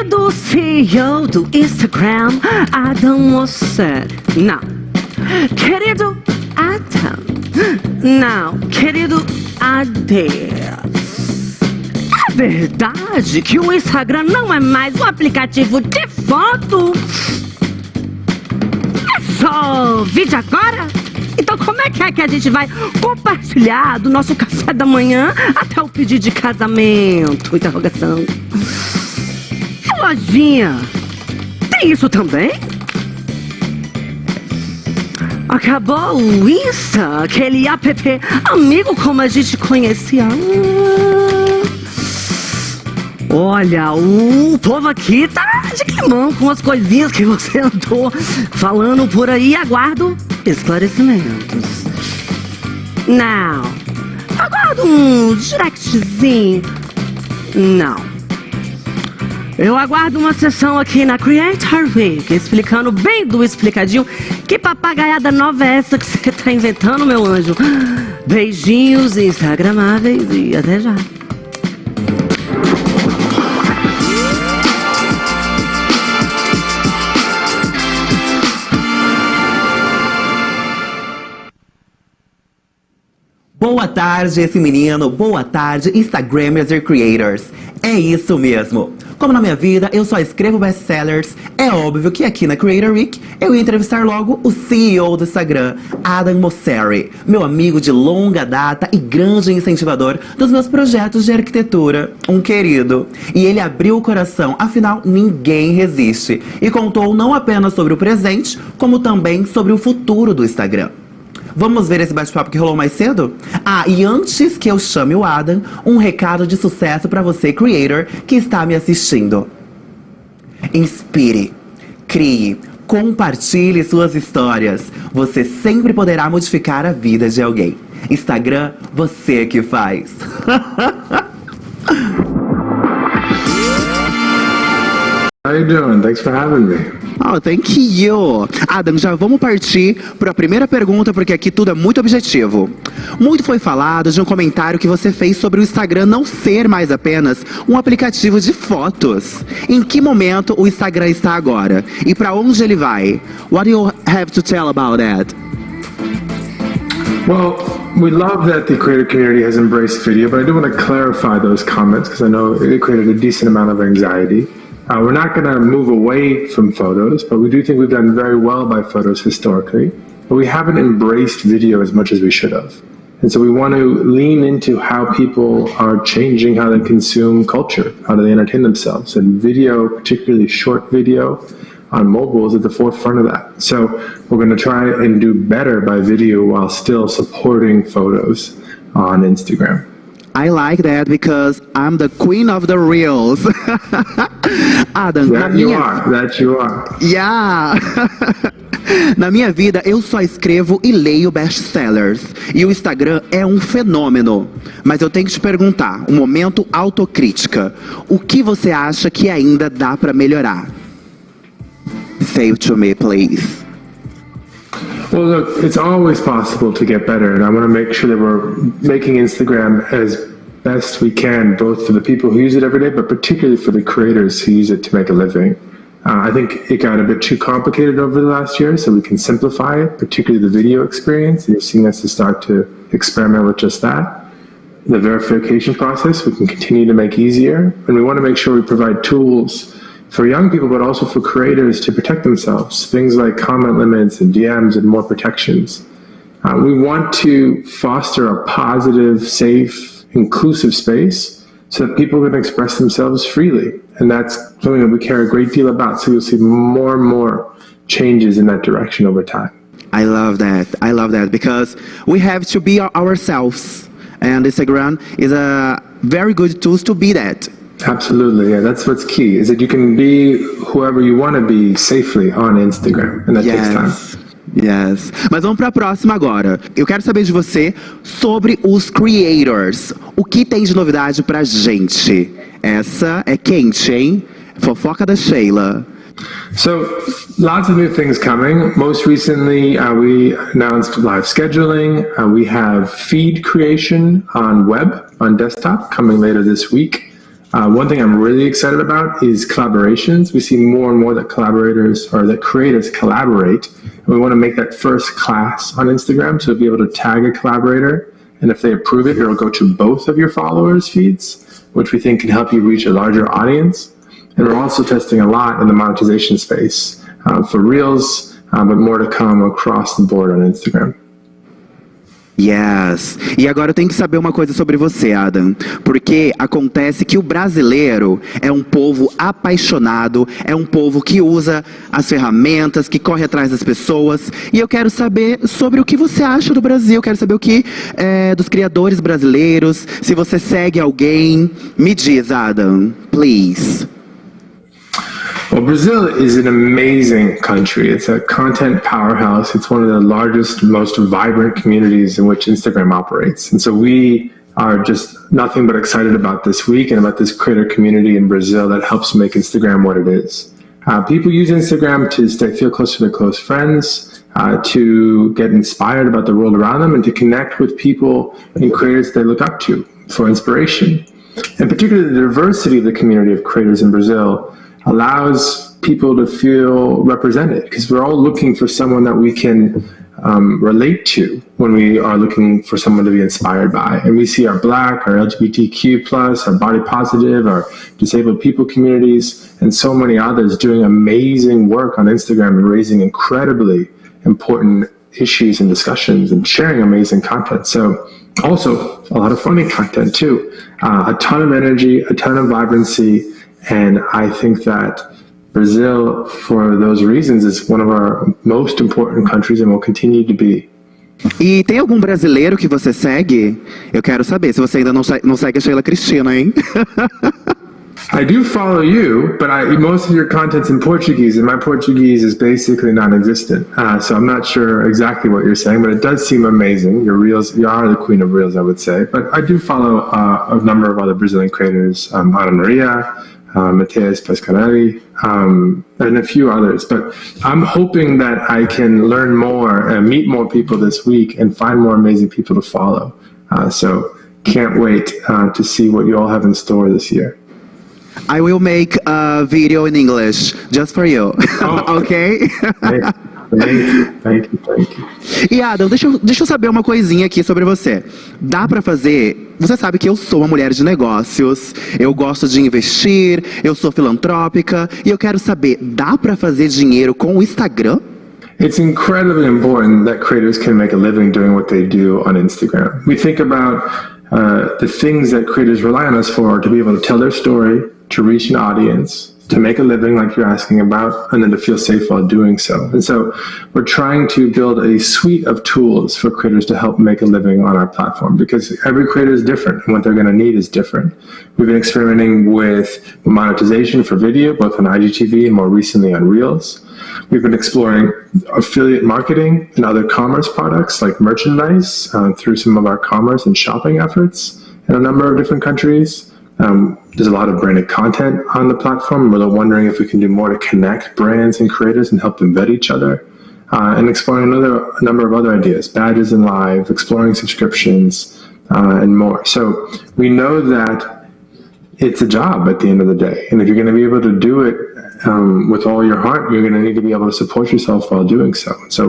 Querido CEO do Instagram, Adam, você. Não. Querido Adam. Não. Querido Ade. É verdade que o Instagram não é mais um aplicativo de foto? É só vídeo agora? Então como é que a gente vai compartilhar do nosso café da manhã até o pedido de casamento? Interrogação. E lojinha? Tem isso também? Acabou o Insta, aquele app amigo como a gente conhecia. Olha, o povo aqui tá de climão com as coisinhas que você andou falando por aí. Aguardo esclarecimentos. Não. Aguardo um directzinho. Não. Eu aguardo uma sessão aqui na Creator Week, explicando bem do explicadinho. Que papagaiada nova é essa que você tá inventando, meu anjo? Beijinhos instagramáveis e até já. Boa tarde, esse menino. Boa tarde, Instagrammers e Creators. É isso mesmo. Como na minha vida eu só escrevo best-sellers, é óbvio que aqui na Creator Week eu ia entrevistar logo o CEO do Instagram, Adam Mosseri, meu amigo de longa data e grande incentivador dos meus projetos de arquitetura, um querido. E ele abriu o coração, afinal ninguém resiste, e contou não apenas sobre o presente, como também sobre o futuro do Instagram. Vamos ver esse bate-papo que rolou mais cedo? Ah, e antes que eu chame o Adam, um recado de sucesso pra você, creator, que está me assistindo. Inspire, crie, compartilhe suas histórias. Você sempre poderá modificar a vida de alguém. Instagram, você que faz. How you doing? Thanks for having me. Oh, thank you. Adam, já vamos partir para a primeira pergunta, porque aqui tudo é muito objetivo. Muito foi falado de um comentário que você fez sobre o Instagram não ser mais apenas um aplicativo de fotos. Em que momento o Instagram está agora? E para onde ele vai? What do you have to tell about that? Well, we love that the creator community has embraced video, but I do want to clarify those comments because I know it created a decent amount of anxiety. We're not going to move away from photos, but we do think we've done very well by photos historically. But we haven't embraced video as much as we should have. And so we want to lean into how people are changing how they consume culture, how do they entertain themselves. And video, particularly short video on mobile, is at the forefront of that. So we're going to try and do better by video while still supporting photos on Instagram. I like that because I'm the queen of the reels. Adam, That you are. Yeah. Na minha vida, eu só escrevo e leio best-sellers. E o Instagram é um fenômeno. Mas eu tenho que te perguntar, um momento autocrítica. O que você acha que ainda dá pra melhorar? Say it to me, please. Well, look, it's always possible to get better, and I want to make sure that we're making Instagram as best we can, both for the people who use it every day, but particularly for the creators who use it to make a living. I think it got a bit too complicated over the last year, so we can simplify it, particularly the video experience. And you're seeing us to start to experiment with just that. The verification process, we can continue to make easier, and we want to make sure we provide tools for young people, but also for creators to protect themselves. Things like comment limits and DMs and more protections. We want to foster a positive, safe, inclusive space so that people can express themselves freely. And that's something that we care a great deal about. So you'll see more and more changes in that direction over time. I love that. I love that because we have to be ourselves. And Instagram is a very good tool to be that. Absolutely, yeah, that's what's key, is that you can be whoever you want to be safely on Instagram, and that takes time. Yes. Mas vamos para a próxima agora. Eu quero saber de você sobre os creators. O que tem de novidade pra gente? Essa é quente, hein? Fofoca da Sheila. So, lots of new things coming. Most recently, we announced live scheduling. We have feed creation on web, on desktop, coming later this week. One thing I'm really excited about is collaborations. We see more and more that collaborators or that creators collaborate. And we want to make that first class on Instagram to be able to tag a collaborator. And if they approve it, it'll go to both of your followers' feeds, which we think can help you reach a larger audience. And we're also testing a lot in the monetization space for Reels, but more to come across the board on Instagram. Yes. E agora eu tenho que saber uma coisa sobre você, Adam. Porque acontece que o brasileiro é um povo apaixonado, é um povo que usa as ferramentas, que corre atrás das pessoas. E eu quero saber sobre o que você acha do Brasil. Quero saber o que dos criadores brasileiros. Se você segue alguém, me diz, Adam, please. Well, Brazil is an amazing country. It's a content powerhouse. It's one of the largest, most vibrant communities in which Instagram operates. And so we are just nothing but excited about this week and about this creator community in Brazil that helps make Instagram what it is. People use Instagram to feel close to their close friends, to get inspired about the world around them, and to connect with people and creators they look up to for inspiration. And particularly the diversity of the community of creators in Brazil allows people to feel represented, because we're all looking for someone that we can relate to when we are looking for someone to be inspired by. And we see our Black, our LGBTQ+, our body positive, our disabled people communities, and so many others doing amazing work on Instagram and raising incredibly important issues and discussions and sharing amazing content. So also a lot of funny content too, a ton of energy, a ton of vibrancy. And I think that Brazil, for those reasons, is one of our most important countries and will continue to be. E tem algum brasileiro que você segue? Eu quero saber se você ainda não segue a Sheila Cristina, hein? I do follow you, but most of your content's in Portuguese, and my Portuguese is basically non-existent. So I'm not sure exactly what you're saying, but it does seem amazing. Your Reels, you are the queen of Reels, I would say. But I do follow a number of other Brazilian creators, Ana Maria, Matheus Pescarelli, and a few others. But I'm hoping that I can learn more and meet more people this week and find more amazing people to follow. So can't wait to see what you all have in store this year. I will make a video in English just for you. Oh, okay? Thank you. E Adam, deixa eu saber uma coisinha aqui sobre você. Dá pra fazer... Você sabe que eu sou uma mulher de negócios, eu gosto de investir, eu sou filantrópica, e eu quero saber, dá pra fazer dinheiro com o Instagram? It's incredibly important that creators can make a living doing what they do on Instagram. We think about the things that creators rely on us for to be able to tell their story, to reach an audience, to make a living like you're asking about, and then to feel safe while doing so. And so we're trying to build a suite of tools for creators to help make a living on our platform, because every creator is different and what they're going to need is different. We've been experimenting with monetization for video, both on IGTV and more recently on Reels. We've been exploring affiliate marketing and other commerce products like merchandise through some of our commerce and shopping efforts in a number of different countries. There's a lot of branded content on the platform. We're wondering if we can do more to connect brands and creators and help them vet each other. And exploring a number of other ideas, badges in live, exploring subscriptions, and more. So we know that it's a job at the end of the day. And if you're going to be able to do it with all your heart, you're going to need to be able to support yourself while doing so. So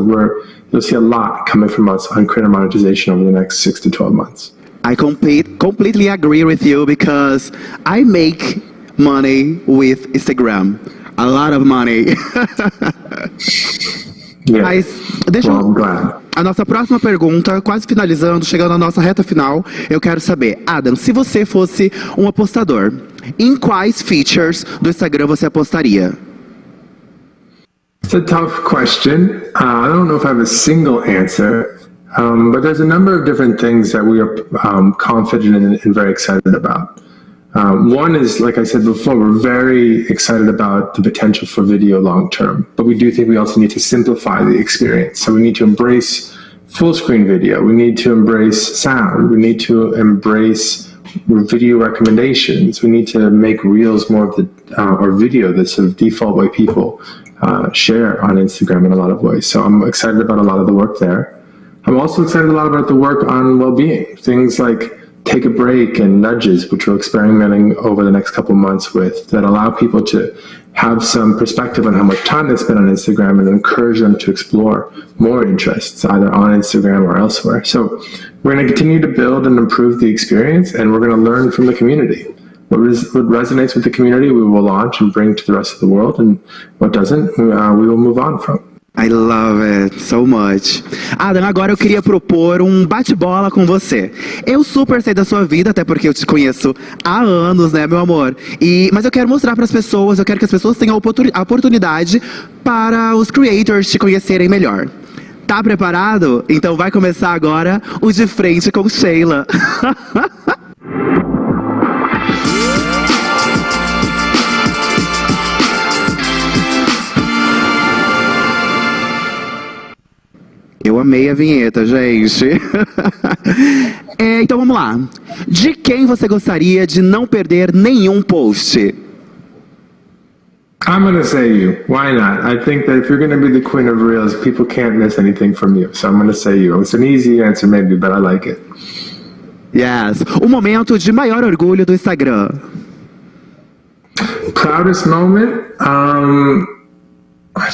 you'll see a lot coming from us on creator monetization over the next 6 to 12 months. I completely agree with you, because I make money with Instagram. A lot of money. Yeah. Mas I'm glad. A nossa próxima pergunta, quase finalizando, chegando à nossa reta final, eu quero saber, Adam, se você fosse um apostador, em quais features do Instagram você apostaria? It's a tough question. I don't know if I have a single answer. But there's a number of different things that we are confident and very excited about. One is, like I said before, we're very excited about the potential for video long term, but we do think we also need to simplify the experience. So we need to embrace full screen video. We need to embrace sound. We need to embrace video recommendations. We need to make Reels more of the, or video, the sort of default way people share on Instagram in a lot of ways. So I'm excited about a lot of the work there. I'm also excited a lot about the work on well-being, things like take a break and nudges, which we're experimenting over the next couple months with, that allow people to have some perspective on how much time they spend on Instagram and encourage them to explore more interests, either on Instagram or elsewhere. So we're going to continue to build and improve the experience, and we're going to learn from the community. What resonates with the community, we will launch and bring to the rest of the world, and what doesn't, we will move on from. I love it so much. Adam, agora eu queria propor um bate-bola com você. Eu super sei da sua vida, até porque eu te conheço há anos, né, meu amor? Mas eu quero mostrar para as pessoas, eu quero que as pessoas tenham a oportunidade para os creators te conhecerem melhor. Tá preparado? Então vai começar agora o De Frente com Sheila. Eu amei a vinheta, gente. Então vamos lá. De quem você gostaria de não perder nenhum post? I'm going to say you. Why not? I think that if you're going to be the queen of reels, people can't miss anything from you. So I'm going to say you. It's an easy answer maybe, but I like it. Yes. O momento de maior orgulho do Instagram. Proudest moment? I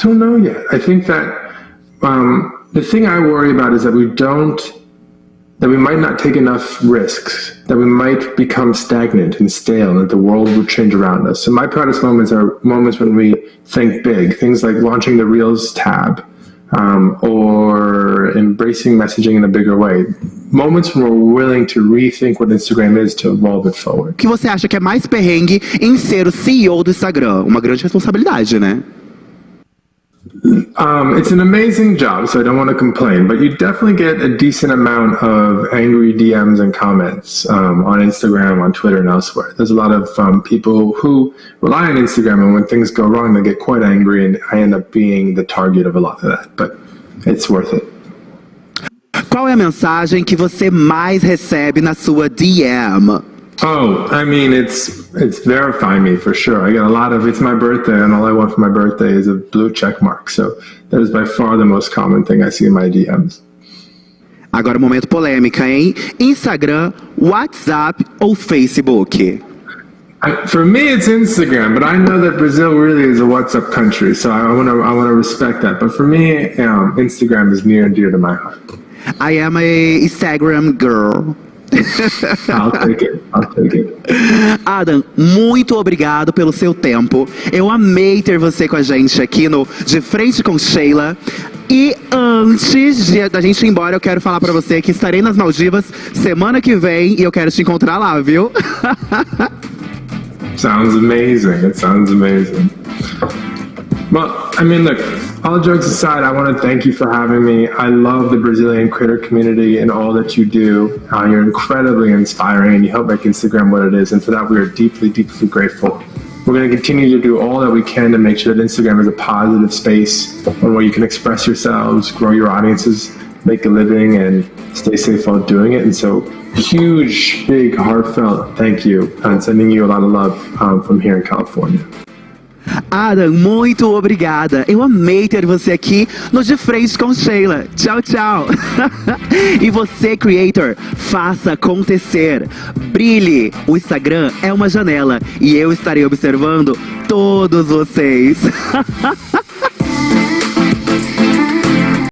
don't know yet. I think that the thing I worry about is that we might not take enough risks, that we might become stagnant and stale, and that the world would change around us. So my proudest moments are moments when we think big, things like launching the Reels tab, or embracing messaging in a bigger way. Moments when we're willing to rethink what Instagram is to evolve it forward. O que você acha que é mais perrengue em ser o CEO do Instagram? Uma grande responsabilidade, né? It's an amazing job, so I don't want to complain, but you definitely get a decent amount of angry DMs and comments on Instagram, on Twitter, and elsewhere. There's a lot of people who rely on Instagram, and when things go wrong, they get quite angry, and I end up being the target of a lot of that, but it's worth it. Qual é a mensagem que você mais recebe na sua DM? Oh, I mean, it's verifying me for sure. I get a lot of, it's my birthday, and all I want for my birthday is a blue check mark. So that is by far the most common thing I see in my DMs. Agora, momento polêmica, hein? Instagram, WhatsApp ou Facebook? For me, it's Instagram, but I know that Brazil really is a WhatsApp country, so I want to respect that. But for me, Instagram is near and dear to my heart. I am a Instagram girl. I'll take it. Adam, muito obrigado pelo seu tempo. Eu amei ter você com a gente aqui no De Frente com Sheila. E antes da gente ir embora, eu quero falar pra você que estarei nas Maldivas semana que vem e eu quero te encontrar lá, viu? Sounds amazing. It sounds amazing. Well, I mean, look, all jokes aside, I want to thank you for having me. I love the Brazilian creator community and all that you do. You're incredibly inspiring, and you help make Instagram what it is. And for that, we are deeply, deeply grateful. We're going to continue to do all that we can to make sure that Instagram is a positive space where you can express yourselves, grow your audiences, make a living, and stay safe while doing it. And so, huge, big, heartfelt thank you, and sending you a lot of love from here in California. Adam, muito obrigada. Eu amei ter você aqui no De Frente com Sheila. Tchau, tchau. E você, creator, faça acontecer. Brilhe. O Instagram é uma janela e eu estarei observando todos vocês.